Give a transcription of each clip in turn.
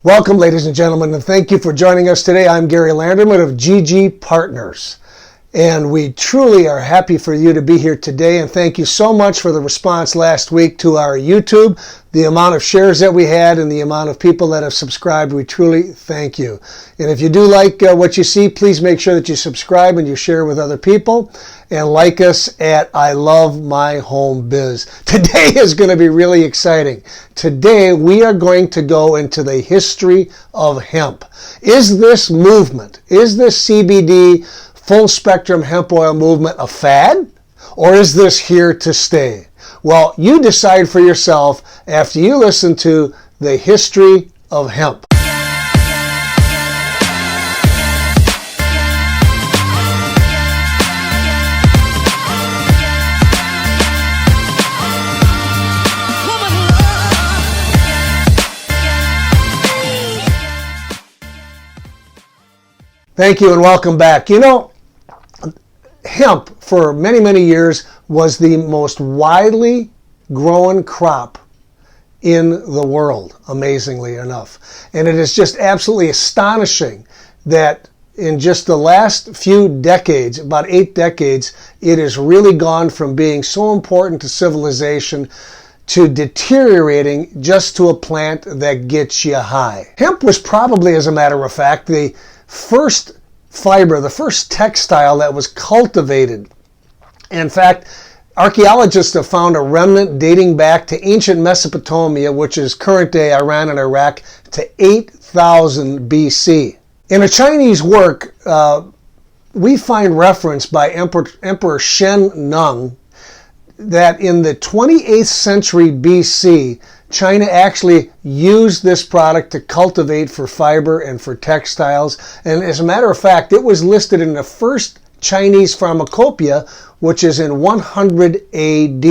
Welcome, ladies and gentlemen, and thank you for joining us today. I'm Gary Landreman of GG Partners, and we truly are happy for you to be here today, and thank you so much for the response last week to our YouTube, the amount of shares that we had and the amount of people that have subscribed. We truly thank you. And if you do like what you see, please make sure that you subscribe and you share with other people, and like us at I Love My Home Biz. Today is going to be really exciting. Today we are going to go into the history of hemp. Is this movement, is this CBD full spectrum hemp oil movement a fad, or is this here to stay? Well, you decide for yourself after you listen to the history of hemp. Thank you and welcome back. You know, hemp for many, many years was the most widely grown crop in the world, amazingly enough. And it is just absolutely astonishing that in just the last few decades, about 8 decades, it has really gone from being so important to civilization to deteriorating just to a plant that gets you high. Hemp was probably, as a matter of fact, the first fiber, the first textile that was cultivated. In fact, archaeologists have found a remnant dating back to ancient Mesopotamia, which is current day Iran and Iraq, to 8000 BC. In a Chinese work, we find reference by Emperor Shen Nung that in the 28th century BC, China actually used this product to cultivate for fiber and for textiles. And as a matter of fact, it was listed in the first Chinese pharmacopoeia, which is in 100 AD,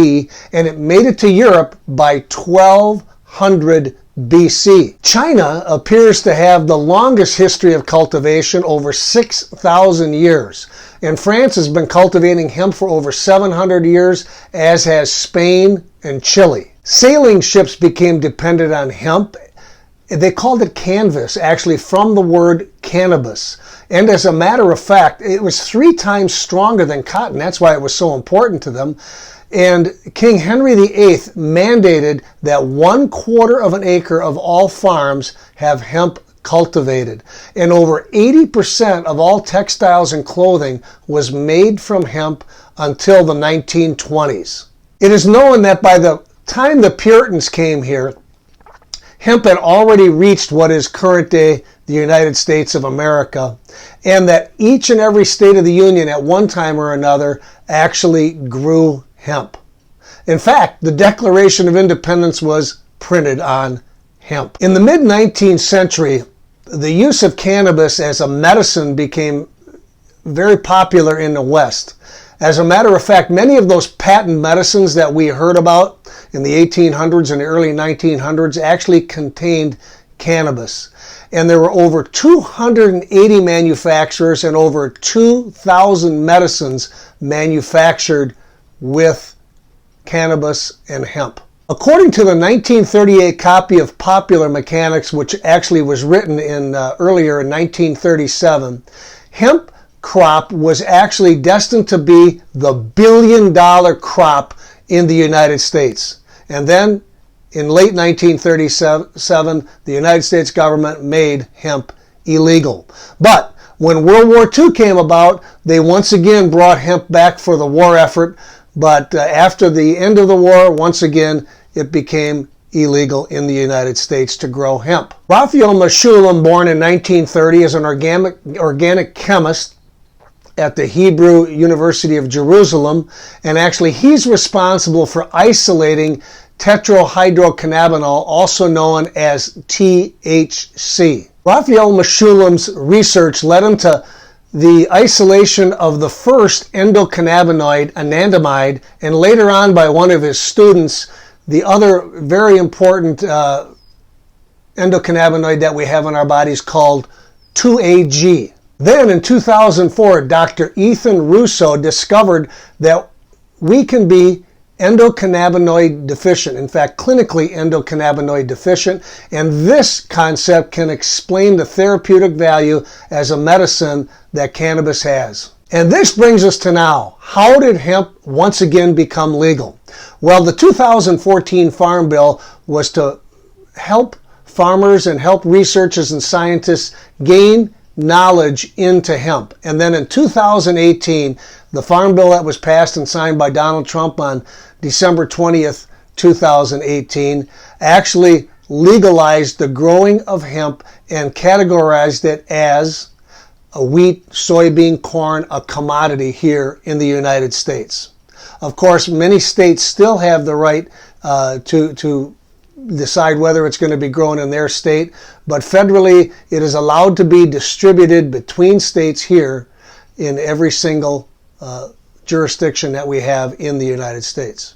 and it made it to Europe by 1200 BC. China appears to have the longest history of cultivation, over 6,000 years. And France has been cultivating hemp for over 700 years, as has Spain and Chile. Sailing ships became dependent on hemp. They called it canvas, actually from the word cannabis. And as a matter of fact, it was 3 times stronger than cotton. That's why it was so important to them. And King Henry VIII mandated that 1/4 of an acre of all farms have hemp cultivated. And over 80% of all textiles and clothing was made from hemp until the 1920s. It is known that by the time the Puritans came here, hemp had already reached what is current day the United States of America, and that each and every state of the Union at one time or another actually grew hemp. In fact, the Declaration of Independence was printed on hemp. In the mid-19th century, the use of cannabis as a medicine became very popular in the West. As a matter of fact, many of those patent medicines that we heard about in the 1800s and the early 1900s actually contained cannabis. And there were over 280 manufacturers and over 2,000 medicines manufactured with cannabis and hemp. According to the 1938 copy of Popular Mechanics, which actually was written in earlier in 1937, hemp crop was actually destined to be the billion-dollar crop in the United States. And then in late 1937, the United States government made hemp illegal. But when World War II came about, they once again brought hemp back for the war effort. But after the end of the war, once again, it became illegal in the United States to grow hemp. Raphael Mechoulam, born in 1930, is an organic chemist at the Hebrew University of Jerusalem, and actually he's responsible for isolating tetrahydrocannabinol, also known as THC. Raphael Mechoulam's research led him to the isolation of the first endocannabinoid, anandamide, and later on by one of his students, the other very important endocannabinoid that we have in our bodies called 2-AG. Then in 2004, Dr. Ethan Russo discovered that we can be endocannabinoid deficient, in fact, clinically endocannabinoid deficient, and this concept can explain the therapeutic value as a medicine that cannabis has. And this brings us to now. How did hemp once again become legal? Well, the 2014 Farm Bill was to help farmers and help researchers and scientists gain knowledge into hemp. And then in 2018, the Farm Bill that was passed and signed by Donald Trump on December 20th, 2018, actually legalized the growing of hemp and categorized it as a wheat, soybean, corn, a commodity here in the United States. Of course, many states still have the right to decide whether it's going to be grown in their state, but federally it is allowed to be distributed between states here in every single jurisdiction that we have in the United States.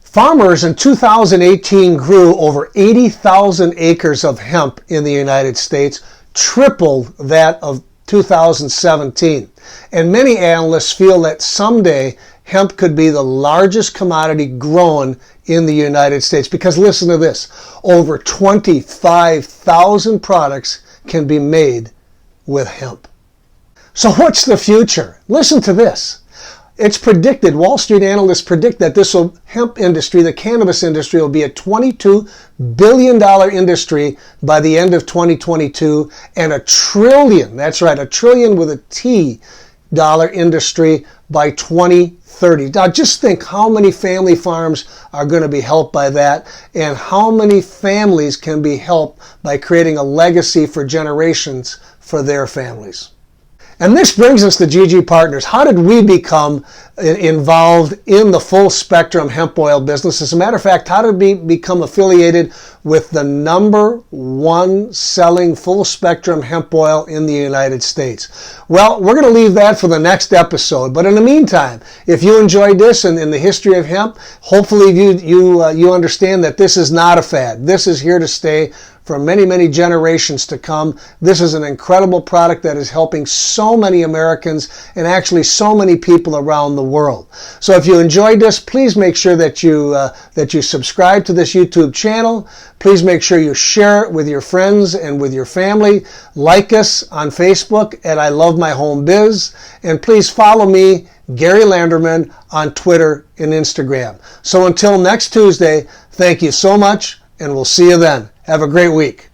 Farmers in 2018 grew over 80,000 acres of hemp in the United States, tripled that of 2017. And many analysts feel that someday hemp could be the largest commodity grown in the United States. Because listen to this, over 25,000 products can be made with hemp. So what's the future? Listen to this. It's predicted, Wall Street analysts predict that hemp industry, the cannabis industry, will be a $22 billion industry by the end of 2022 and $1 trillion, that's right, $1 trillion with a T, dollar industry by 2030. Now just think how many family farms are going to be helped by that and how many families can be helped by creating a legacy for generations for their families. And this brings us to GG Partners. How did we become involved in the full spectrum hemp oil business? As a matter of fact, how did we become affiliated with the #1 selling full spectrum hemp oil in the United States? Well, we're going to leave that for the next episode. But in the meantime, if you enjoyed this and in the history of hemp, hopefully you understand that this is not a fad. This is here to stay for many, many generations to come. This is an incredible product that is helping so many Americans and actually so many people around the world. So if you enjoyed this, please make sure that you subscribe to this YouTube channel. Please make sure you share it with your friends and with your family. Like us on Facebook at I Love My Home Biz. And please follow me, Gary Landreman, on Twitter and Instagram. So until next Tuesday, thank you so much, and we'll see you then. Have a great week.